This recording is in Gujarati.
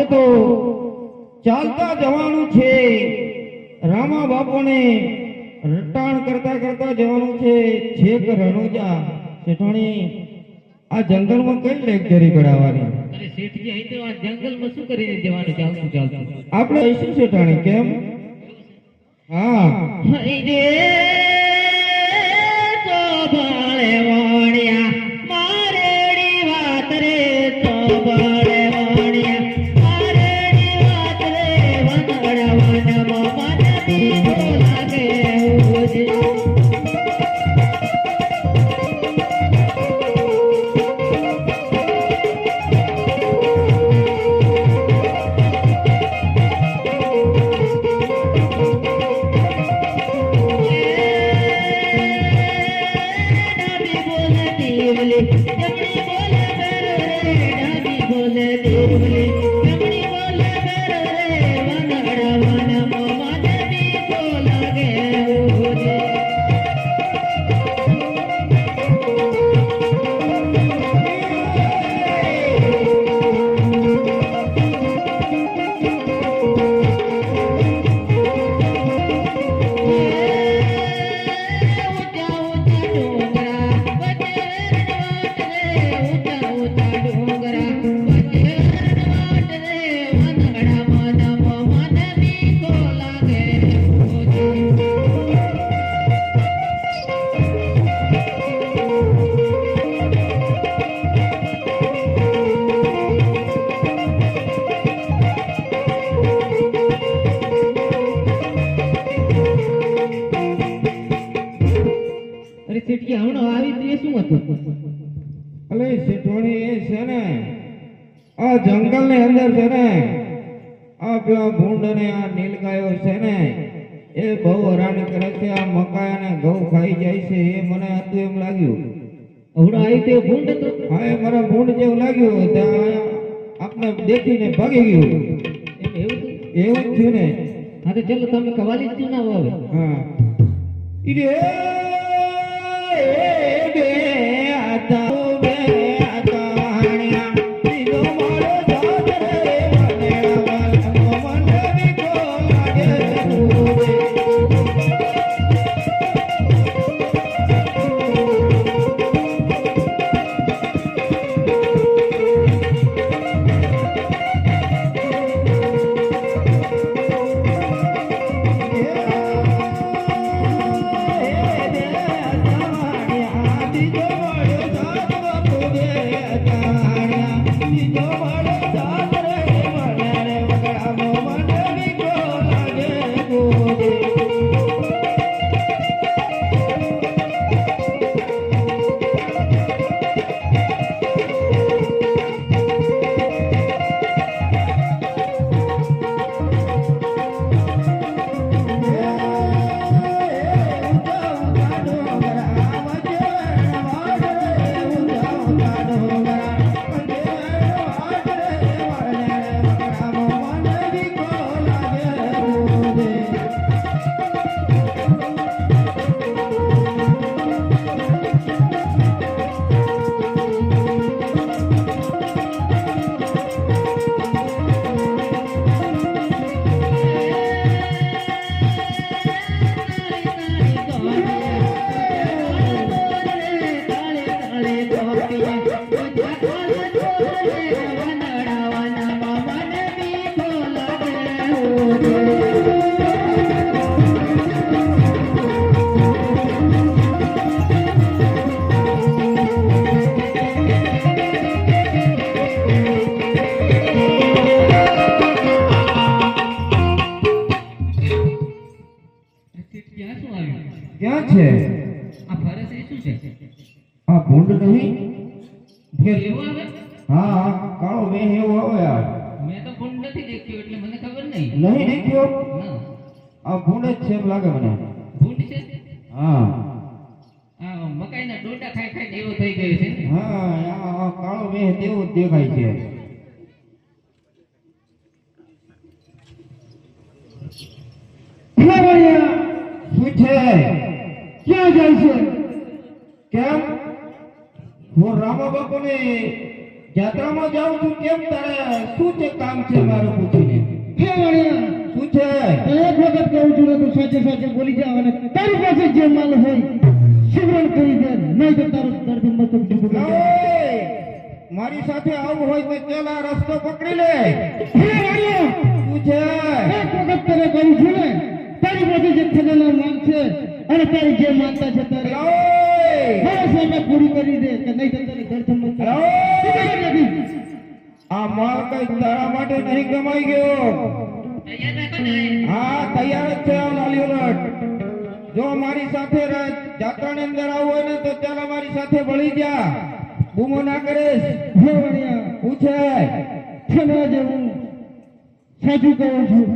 તો ચાલતા જવાનું છે રામા બાપુને રટાણ કરતા કરતા જવાનું છે છેક રણુજા શેઠાણી આ જંગલમાં કઈ લેક્ચરી કરાવવાની અરે શેઠજી અહીં તો આ જંગલમાં શું કરીને જવાનું ચાલતું ચાલતું આપણે શું શેઠાણી કેમ હા રે તો ભાળે વાણિયા મારેડી વાત રે તો ભાળે વાણિયા મારેડી વાત રે વનડા વનમાં મને બીકો લાગે ઉજે અલે શેઠવાણી એ છે ને આ જંગલ ની અંદર છે ને આ પેલા ભૂંડ ને આ નીલગાયો છે ને એ બહુ હેરાન કરે છે આ મકાઈ અને ઘઉં ખાઈ જાય છે એ મને હતું એમ લાગ્યું હમણાં આવી તે ભૂંડ હતો હા એ મારા ભૂંડ જેવું લાગ્યું ત્યાં આપને દેખીને ભાગી ગયું એવું એવું જ થયું ને હા તો ચલો તમે કવાલી જ ના આવે હા ઈરે બે આતા ક્યાં છે આ ફરસ એ શું છે આ ભૂંડ નહીં એવું આવે હા હા કાળો મેં એવો આવે યાર મેં તો ભૂંડ નથી દેખ્યો એટલે મને ખબર નહીં નહીં દેખ્યો ના આ ભૂંડ જ છે એમ લાગે મને ભૂંડ છે હા આ મકાઈના ડોડા ખાઈ ખાઈ એવો થઈ ગયો છે હા આ કાળો મેં તેવો જ દેખાય છે પૂછે ક્યાં જાય છે કેમ હું રામા બાપુને જાત્રામાં જાઉં છું કેમ તારે શું છે કામ છે મારું પૂછીને હે વાણિયા, શું છે એક વખત કહું છું ને તું સાચે સાચે બોલી જા અને તારી પાસે જે માલ હોય સિમરણ કરી દે, નહીં તો તારું દર્દ મતલબ ડૂબું કરી દે. ઓય! મારી સાથે આવું હોય તો ચાલ આ રસ્તો પકડી લે હે વાણિયા, શું છે એક વખત તને કહું છું ને તારી પાસે જે ખજાના માંગ છે અને તારી જે માનતા છે તારે ઓય! મારા સામે પૂરી કરી દે કે નહીં તો તારી દર્દ મતલબ ઓય! આ માલ કઈ તારા માટે નહીં કમાઈ ગયો તૈયાર રાખો ને. હા તૈયાર જ છે આ લાલી ઉલટ જો મારી સાથે જાત્રાની અંદર આવવું હોય ને તો ચાલ અમારી સાથે ભળી જા બૂમો ના કરીશ હે વાણિયા, પૂછે તને આજે હું સાચું કહું છું.